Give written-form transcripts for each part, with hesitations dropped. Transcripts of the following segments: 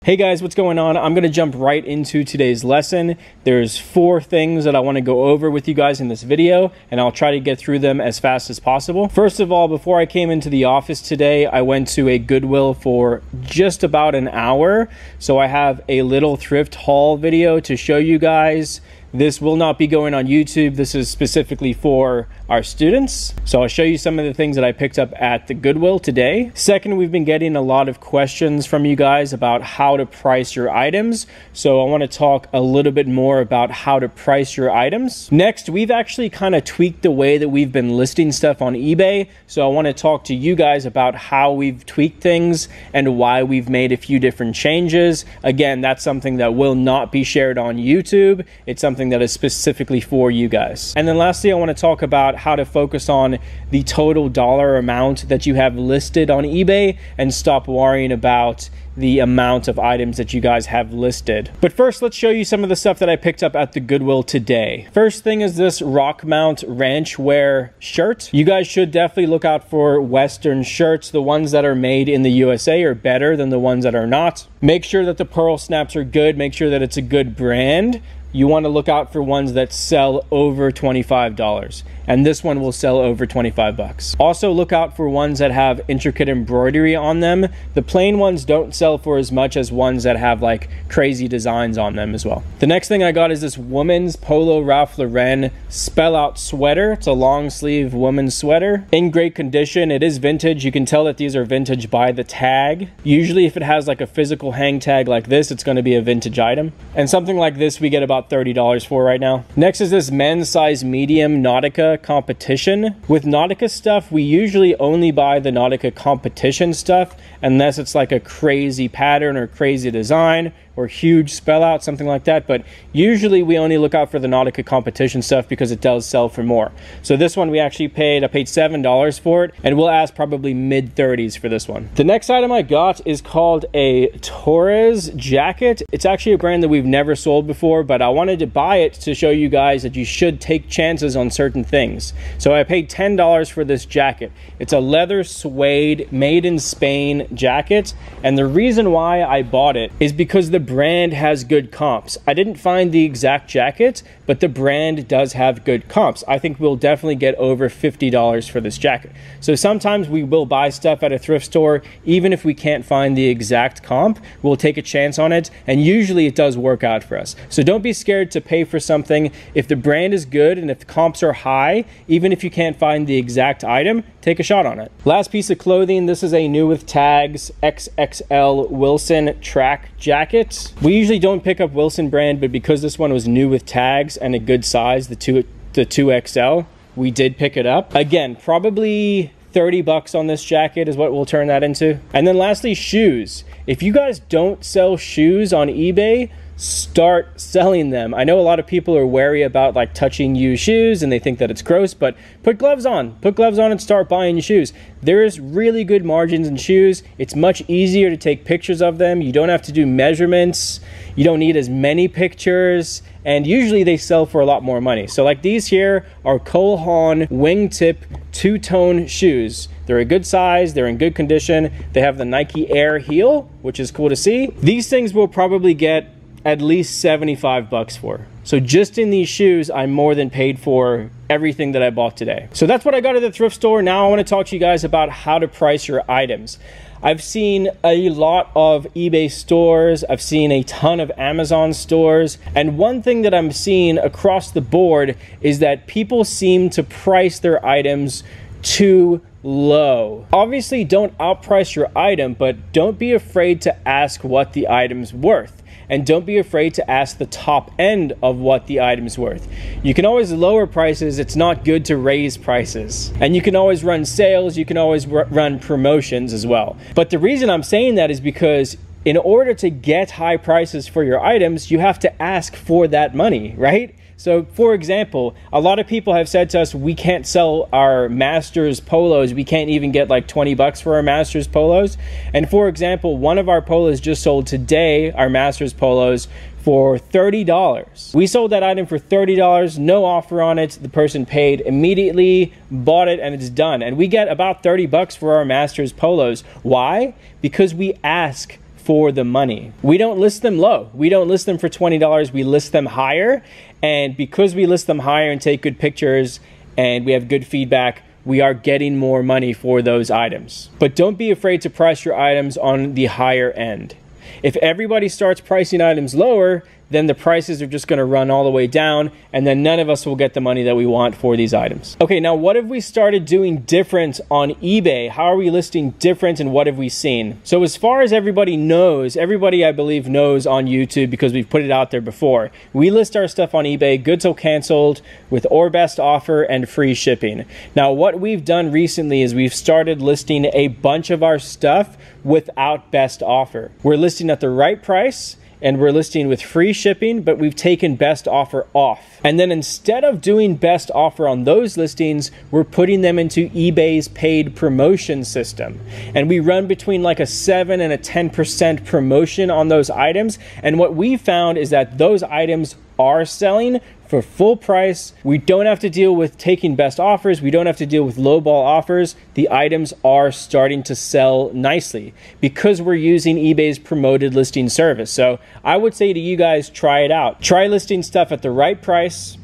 Hey guys, what's going on? I'm gonna jump right into today's lesson. There's 4 things that I wanna go over with you guys in this video, and I'll try to get through them as fast as possible. First of all, before I came into the office today, I went to a Goodwill for just about an hour. So I have a little thrift haul video to show you guys. This will not be going on YouTube. This is specifically for our students. So I'll show you some of the things that I picked up at the Goodwill today. Second, we've been getting a lot of questions from you guys about how to price your items. So I want to talk a little bit more about how to price your items. Next, we've actually kind of tweaked the way that we've been listing stuff on eBay. So I want to talk to you guys about how we've tweaked things and why we've made a few different changes. Again, that's something that will not be shared on YouTube. It's something that is specifically for you guys. And then lastly, I want to talk about how to focus on the total dollar amount that you have listed on eBay and stop worrying about the amount of items that you guys have listed. But first, let's show you some of the stuff that I picked up at the Goodwill today. First thing is this Rockmount ranch wear shirt. You guys should definitely look out for Western shirts. The ones that are made in the USA are better than the ones that are not. Make sure that the pearl snaps are good. Make sure that it's a good brand. You want to look out for ones that sell over $25, and this one will sell over 25 bucks. Also look out for ones that have intricate embroidery on them. The plain ones don't sell for as much as ones that have like crazy designs on them as well. The next thing I got is this woman's Polo Ralph Lauren spell out sweater. It's a long sleeve woman's sweater in great condition. It is vintage. You can tell that these are vintage by the tag. Usually if it has like a physical hang tag like this, it's going to be a vintage item, and something like this we get about $30 for right now. Next is this men's size medium Nautica competition. With Nautica stuff, we usually only buy the Nautica competition stuff unless it's like a crazy pattern or crazy design or huge spell out, something like that. But usually we only look out for the Nautica competition stuff because it does sell for more. So this one I paid $7 for it, and we'll ask probably mid-30s for this one. The next item I got is called a Torres jacket. It's actually a brand that we've never sold before, but I wanted to buy it to show you guys that you should take chances on certain things. So I paid $10 for this jacket. It's a leather suede made in Spain jacket, and the reason why I bought it is because the brand has good comps. I didn't find the exact jacket, but the brand does have good comps. I think we'll definitely get over $50 for this jacket. So sometimes we will buy stuff at a thrift store, even if we can't find the exact comp, we'll take a chance on it, and usually it does work out for us. So don't be scared to pay for something. If the brand is good and if the comps are high, even if you can't find the exact item, take a shot on it. Last piece of clothing, this is a new with tags XXL Wilson track jacket. We usually don't pick up Wilson brand, but because this one was new with tags and a good size, the 2XL, we did pick it up. Again, probably 30 bucks on this jacket is what we'll turn that into. And then lastly, shoes. If you guys don't sell shoes on eBay, start selling them. I know a lot of people are wary about like touching used shoes and they think that it's gross, but put gloves on and start buying shoes. There's really good margins in shoes. It's much easier to take pictures of them. You don't have to do measurements. You don't need as many pictures, and usually they sell for a lot more money. So like these here are Cole Haan wingtip two-tone shoes. They're a good size, they're in good condition. They have the Nike Air heel, which is cool to see. These things will probably get at least 75 bucks for. So just in these shoes, I more than paid for everything that I bought today. So that's what I got at the thrift store. Now I want to talk to you guys about how to price your items. I've seen a lot of eBay stores. I've seen a ton of Amazon stores. And one thing that I'm seeing across the board is that people seem to price their items too low. Obviously, don't outprice your item, but don't be afraid to ask what the item's worth. And don't be afraid to ask the top end of what the item's worth. You can always lower prices. It's not good to raise prices. And you can always run sales. You can always run promotions as well. But the reason I'm saying that is because in order to get high prices for your items, you have to ask for that money, right? So for example, a lot of people have said to us, we can't sell our Masters polos. We can't even get like 20 bucks for our Masters polos. And for example, one of our polos just sold today, our Masters polos, for $30. We sold that item for $30, no offer on it. The person paid immediately, bought it, and it's done. And we get about 30 bucks for our Masters polos. Why? Because we ask for the money. We don't list them low. We don't list them for $20. We list them higher. And because we list them higher and take good pictures and we have good feedback, we are getting more money for those items. But don't be afraid to price your items on the higher end. If everybody starts pricing items lower, then the prices are just going to run all the way down, and then none of us will get the money that we want for these items. Okay, now what have we started doing different on eBay? How are we listing different, and what have we seen? So as far as everybody knows, everybody I believe knows on YouTube because we've put it out there before, we list our stuff on eBay, good till canceled, with or best offer and free shipping. Now what we've done recently is we've started listing a bunch of our stuff without best offer. We're listing at the right price, and we're listing with free shipping, but we've taken best offer off. And then instead of doing best offer on those listings, we're putting them into eBay's paid promotion system. And we run between like a 7 and a 10% promotion on those items. And what we found is that those items are selling for full price. We don't have to deal with taking best offers. We don't have to deal with lowball offers. The items are starting to sell nicely because we're using eBay's promoted listing service. So I would say to you guys, try it out. Try listing stuff at the right price,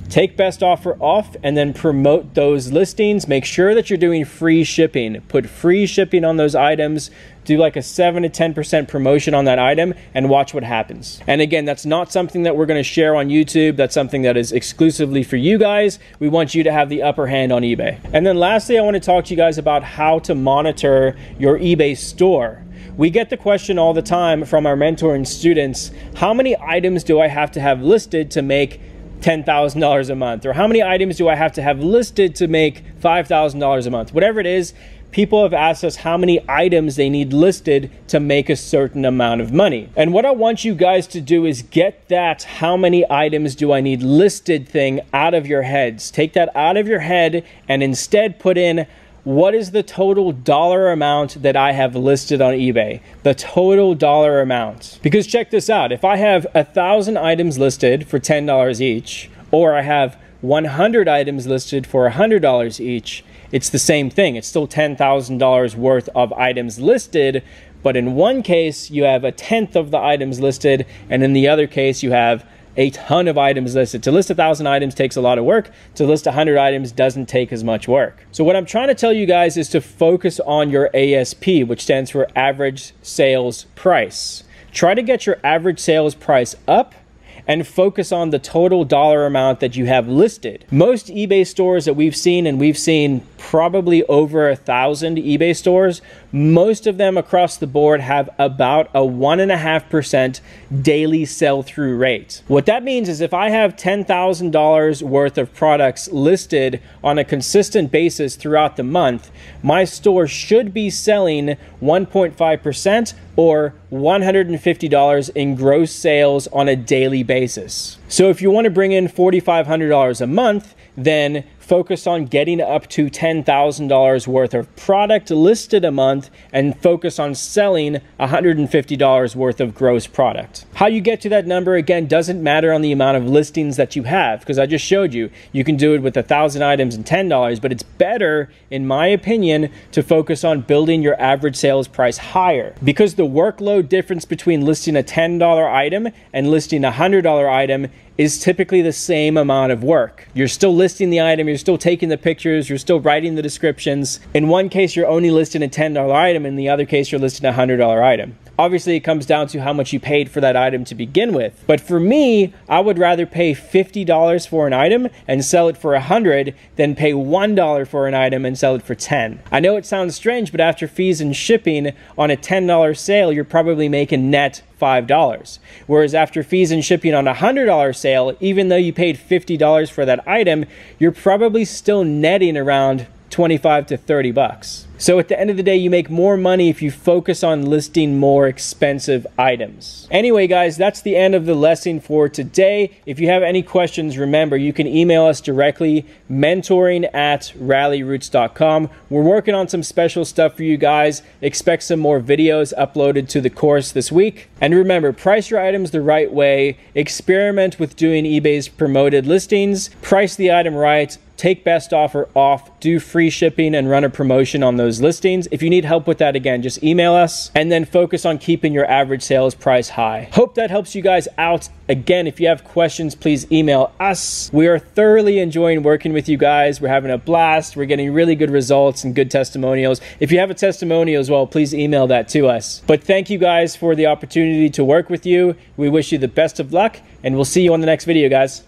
take best offer off, and then promote those listings. Make sure that you're doing free shipping. Put free shipping on those items. Do like a 7 to 10% promotion on that item and watch what happens. And again, that's not something that we're going to share on YouTube. That's something that is exclusively for you guys. We want you to have the upper hand on eBay. And then lastly, I want to talk to you guys about how to monitor your eBay store. We get the question all the time from our mentoring students, how many items do I have to have listed to make $10,000 a month? Or how many items do I have to have listed to make $5,000 a month? Whatever it is, people have asked us how many items they need listed to make a certain amount of money. And what I want you guys to do is get that how many items do I need listed thing out of your heads. Take that out of your head and instead put in, what is the total dollar amount that I have listed on eBay? The total dollar amount. Because check this out, if I have 1,000 items listed for $10 each, or I have 100 items listed for $100 each, it's the same thing. It's still $10,000 worth of items listed, but in one case you have a tenth of the items listed, and in the other case you have a ton of items listed. To list 1,000 items takes a lot of work. To list 100 items doesn't take as much work. So what I'm trying to tell you guys is to focus on your ASP, which stands for average sales price. Try to get your average sales price up and focus on the total dollar amount that you have listed. Most eBay stores that we've seen, and we've seen probably over 1,000 eBay stores, most of them across the board have about a 1.5% daily sell-through rate. What that means is if I have $10,000 worth of products listed on a consistent basis throughout the month, my store should be selling 1.5% or $150 in gross sales on a daily basis. So if you want to bring in $4,500 a month, then focus on getting up to $10,000 worth of product listed a month and focus on selling $150 worth of gross product. How you get to that number, again, doesn't matter on the amount of listings that you have, because I just showed you, you can do it with 1,000 items and $10, but it's better, in my opinion, to focus on building your average sales price higher, because the workload difference between listing a $10 item and listing a $100 item is typically the same amount of work. You're still listing the item, you're still taking the pictures, you're still writing the descriptions. In one case, you're only listing a $10 item, in the other case, you're listing a $100 item. Obviously, it comes down to how much you paid for that item to begin with. But for me, I would rather pay $50 for an item and sell it for $100 than pay $1 for an item and sell it for $10. I know it sounds strange, but after fees and shipping on a $10 sale, you're probably making net $5. Whereas after fees and shipping on a $100 sale, even though you paid $50 for that item, you're probably still netting around 25 to 30 bucks. So at the end of the day, you make more money if you focus on listing more expensive items. Anyway, guys, that's the end of the lesson for today. If you have any questions, remember, you can email us directly, mentoring@rallyroots.com. We're working on some special stuff for you guys. Expect some more videos uploaded to the course this week. And remember, price your items the right way. Experiment with doing eBay's promoted listings. Price the item right. take best offer off, do free shipping, and run a promotion on those listings. If you need help with that, again, just email us, and then focus on keeping your average sales price high. Hope that helps you guys out. Again, if you have questions, please email us. We are thoroughly enjoying working with you guys. We're having a blast. We're getting really good results and good testimonials. If you have a testimonial as well, please email that to us. But thank you guys for the opportunity to work with you. We wish you the best of luck, and we'll see you on the next video, guys.